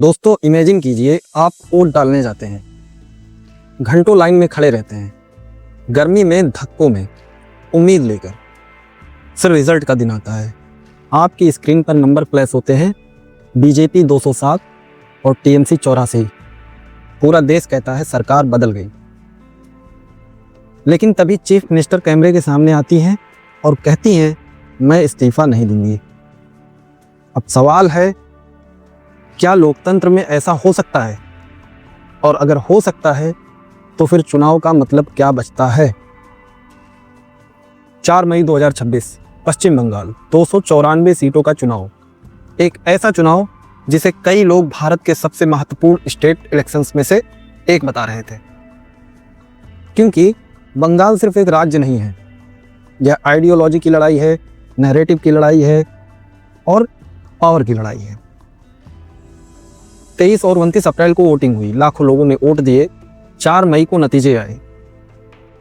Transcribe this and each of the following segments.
दोस्तों इमेजिन कीजिए आप वोट डालने जाते हैं, घंटों लाइन में खड़े रहते हैं, गर्मी में धक्कों में उम्मीद लेकर। फिर रिजल्ट का दिन आता है, आपकी स्क्रीन पर नंबर फ्लैश होते हैं बीजेपी 207 और टीएमसी 84। पूरा देश कहता है सरकार बदल गई। लेकिन तभी चीफ मिनिस्टर कैमरे के सामने आती हैं और कहती हैं मैं इस्तीफा नहीं दूंगी। अब सवाल है, क्या लोकतंत्र में ऐसा हो सकता है? और अगर हो सकता है तो फिर चुनाव का मतलब क्या बचता है? 4 मई 2026 पश्चिम बंगाल 294 सीटों का चुनाव। एक ऐसा चुनाव जिसे कई लोग भारत के सबसे महत्वपूर्ण स्टेट इलेक्शंस में से एक बता रहे थे, क्योंकि बंगाल सिर्फ एक राज्य नहीं है, यह आइडियोलॉजी की लड़ाई है, नैरेटिव की लड़ाई है और पावर की लड़ाई है। 23 और 29 अप्रैल को वोटिंग हुई, लाखों लोगों ने वोट दिए। 4 मई को नतीजे आए,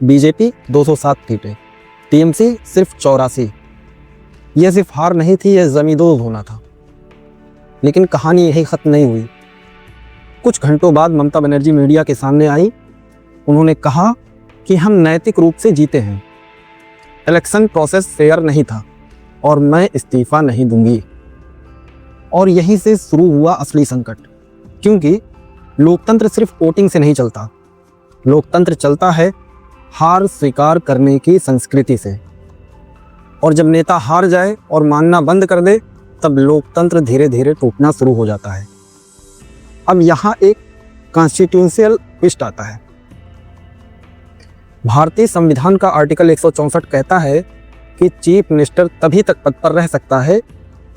बीजेपी 207 सीटें, टीएमसी सिर्फ 84। यह सिर्फ हार नहीं थी, यह जमींदोज होना था। लेकिन कहानी यही खत्म नहीं हुई। कुछ घंटों बाद ममता बनर्जी मीडिया के सामने आई। उन्होंने कहा कि हम नैतिक रूप से जीते हैं, इलेक्शन प्रोसेस फेयर नहीं था और मैं इस्तीफा नहीं दूंगी। और यहीं से शुरू हुआ असली संकट, क्योंकि लोकतंत्र सिर्फ वोटिंग से नहीं चलता। लोकतंत्र चलता है हार स्वीकार करने की संस्कृति से। और जब नेता हार जाए और मानना बंद कर दे, तब लोकतंत्र धीरे धीरे टूटना शुरू हो जाता है। अब यहाँ एक कॉन्स्टिट्यूशनल ट्विस्ट आता है। भारतीय संविधान का आर्टिकल 164 कहता है कि चीफ मिनिस्टर तभी तक पद पर रह सकता है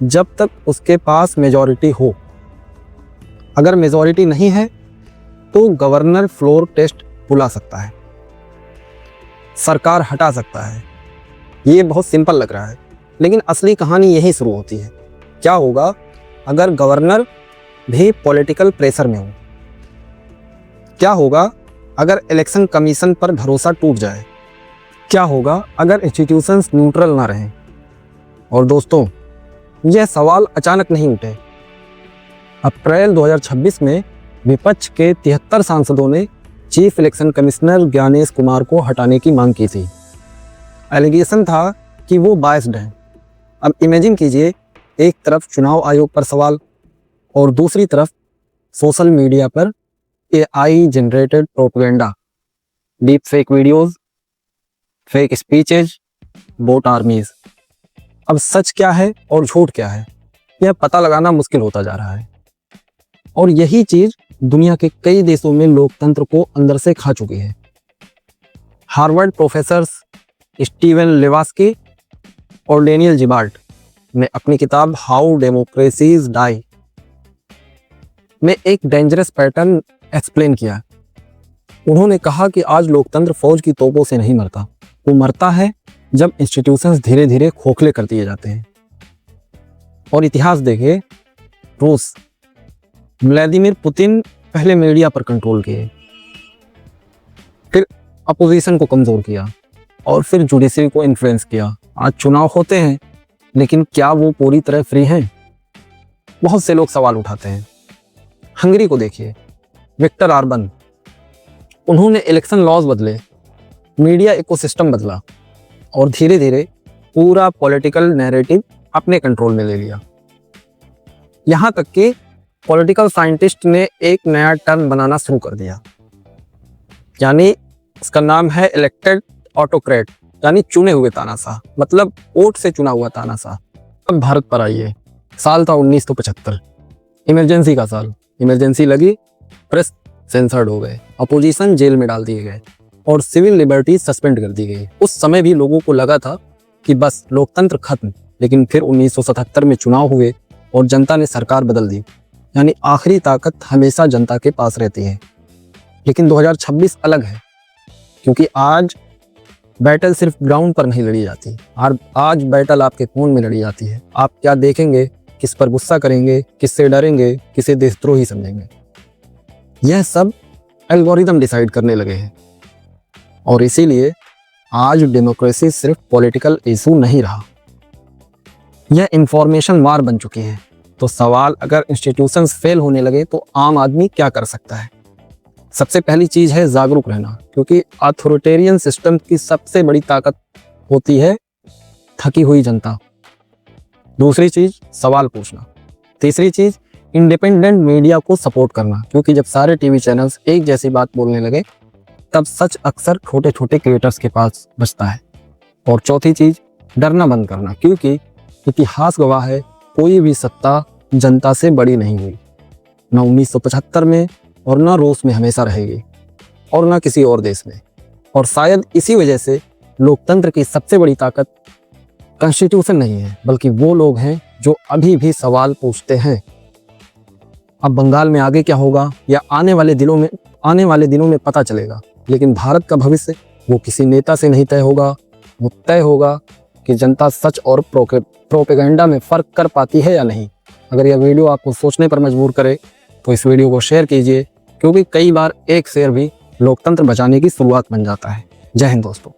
जब तक उसके पास मेजॉरिटी हो। अगर मेजॉरिटी नहीं है तो गवर्नर फ्लोर टेस्ट बुला सकता है, सरकार हटा सकता है। ये बहुत सिंपल लग रहा है, लेकिन असली कहानी यही शुरू होती है। क्या होगा अगर गवर्नर भी पॉलिटिकल प्रेशर में हो? क्या होगा अगर इलेक्शन कमीशन पर भरोसा टूट जाए? क्या होगा अगर इंस्टीट्यूशंस न्यूट्रल ना रहें? और दोस्तों, यह सवाल अचानक नहीं उठे। अप्रैल 2026 में विपक्ष के 73 सांसदों ने chief election commissioner Gyanesh Kumar को हटाने की मांग की थी। एलिगेशन था कि वो बायस्ड हैं। अब इमेजिन कीजिए, एक तरफ चुनाव आयोग पर सवाल और दूसरी तरफ सोशल मीडिया पर AI generated propaganda, deep fake videos, fake speeches, boat आर्मीज। अब सच क्या है और झूठ क्या है, यह पता लगाना मुश्किल होता जा रहा है। और यही चीज दुनिया के कई देशों में लोकतंत्र को अंदर से खा चुकी है। हार्वर्ड प्रोफेसर्स स्टीवन लेवास्की और डेनियल जिबाल्ट ने अपनी किताब हाउ डेमोक्रेसीज डाई में एक डेंजरस पैटर्न एक्सप्लेन किया। उन्होंने कहा कि आज लोकतंत्र फौज की तोपों से नहीं मरता, वो मरता है जब इंस्टीट्यूशंस धीरे धीरे खोखले कर दिए जाते हैं। और इतिहास देखिए, रूस, व्लादिमीर पुतिन पहले मीडिया पर कंट्रोल किए, फिर अपोजिशन को कमजोर किया और फिर जुडिशरी को इन्फ्लुएंस किया। आज चुनाव होते हैं, लेकिन क्या वो पूरी तरह फ्री हैं? बहुत से लोग सवाल उठाते हैं। हंगरी को देखिए, विक्टर ऑर्बन, उन्होंने इलेक्शन लॉज बदले, मीडिया इकोसिस्टम बदला और धीरे धीरे पूरा पॉलिटिकल नैरेटिव अपने कंट्रोल में ले लिया। यहाँ तक कि पॉलिटिकल साइंटिस्ट ने एक नया टर्म बनाना शुरू कर दिया, यानी इसका नाम है इलेक्टेड ऑटोक्रेट, यानी चुने हुए तानाशाह, मतलब वोट से चुना हुआ तानाशाह। अब भारत पर आइए, साल था 1975, इमरजेंसी का साल। इमरजेंसी लगी, प्रेस सेंसर्ड हो गए, अपोजिशन जेल में डाल दिए गए और सिविल लिबर्टी सस्पेंड कर दी गई। उस समय भी लोगों को लगा था कि बस लोकतंत्र खत्म। लेकिन फिर 1977 में चुनाव हुए और जनता ने सरकार बदल दी, यानी आखिरी ताकत हमेशा जनता के पास रहती है। लेकिन 2026 अलग है, क्योंकि आज बैटल सिर्फ ग्राउंड पर नहीं लड़ी जाती, आज बैटल आपके फोन में लड़ी जाती है। आप क्या देखेंगे, किस पर गुस्सा करेंगे, किससे डरेंगे, किसे देशद्रोही समझेंगे, यह सब एल्गोरिदम डिसाइड करने लगे हैं। और इसीलिए आज डेमोक्रेसी सिर्फ पॉलिटिकल इशू नहीं रहा, यह इंफॉर्मेशन वार बन चुकी है। तो सवाल, अगर इंस्टीट्यूशंस फेल होने लगे तो आम आदमी क्या कर सकता है? सबसे पहली चीज है जागरूक रहना, क्योंकि अथॉरिटेरियन सिस्टम की सबसे बड़ी ताकत होती है थकी हुई जनता। दूसरी चीज सवाल पूछना। तीसरी चीज इंडिपेंडेंट मीडिया को सपोर्ट करना, क्योंकि जब सारे टीवी चैनल्स एक जैसी बात बोलने लगे तब सच अक्सर छोटे छोटे क्रिएटर्स के पास बचता है। और चौथी चीज डरना बंद करना, क्योंकि इतिहास गवाह है कोई भी सत्ता जनता से बड़ी नहीं हुई, न 1975 में और न रूस में हमेशा रहेगी और न किसी और देश में। और शायद इसी वजह से लोकतंत्र की सबसे बड़ी ताकत कॉन्स्टिट्यूशन नहीं है, बल्कि वो लोग हैं जो अभी भी सवाल पूछते हैं। अब बंगाल में आगे क्या होगा या आने वाले दिनों में पता चलेगा, लेकिन भारत का भविष्य वो किसी नेता से नहीं तय होगा, वो तय होगा कि जनता सच और प्रोपेगेंडा में फ़र्क कर पाती है या नहीं। अगर यह वीडियो आपको सोचने पर मजबूर करे तो इस वीडियो को शेयर कीजिए, क्योंकि कई बार एक शेयर भी लोकतंत्र बचाने की शुरुआत बन जाता है। जय हिंद दोस्तों।